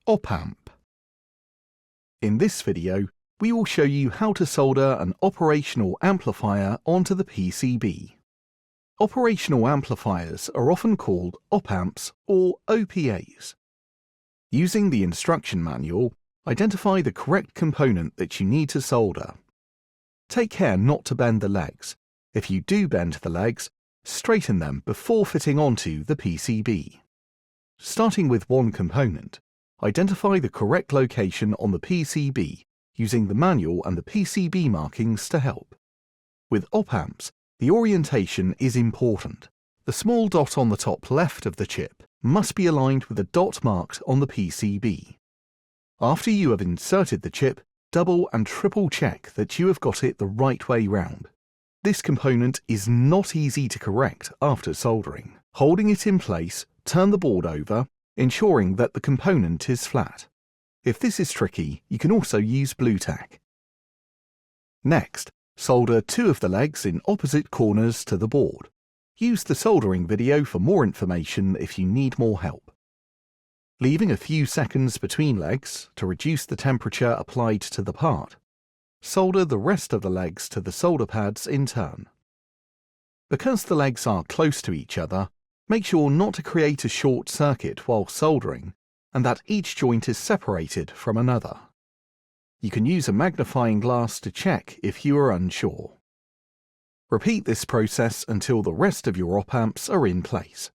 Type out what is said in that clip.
Op-amp. In this video, we will show you how to solder an operational amplifier onto the PCB. Operational amplifiers are often called op-amps or OPAs. Using the instruction manual, identify the correct component that you need to solder. Take care not to bend the legs. If you do bend the legs, straighten them before fitting onto the PCB. Starting with one component, identify the correct location on the PCB using the manual and the PCB markings to help. With op-amps, the orientation is important. The small dot on the top left of the chip must be aligned with the dot marked on the PCB. After you have inserted the chip, double and triple check that you have got it the right way round. This component is not easy to correct after soldering. Holding it in place, turn the board over, ensuring that the component is flat. If this is tricky, you can also use Blu Tack. Next, solder two of the legs in opposite corners to the board. Use the soldering video for more information if you need more help. Leaving a few seconds between legs to reduce the temperature applied to the part, solder the rest of the legs to the solder pads in turn. Because the legs are close to each other, make sure not to create a short circuit while soldering and that each joint is separated from another. You can use a magnifying glass to check if you are unsure. Repeat this process until the rest of your op-amps are in place.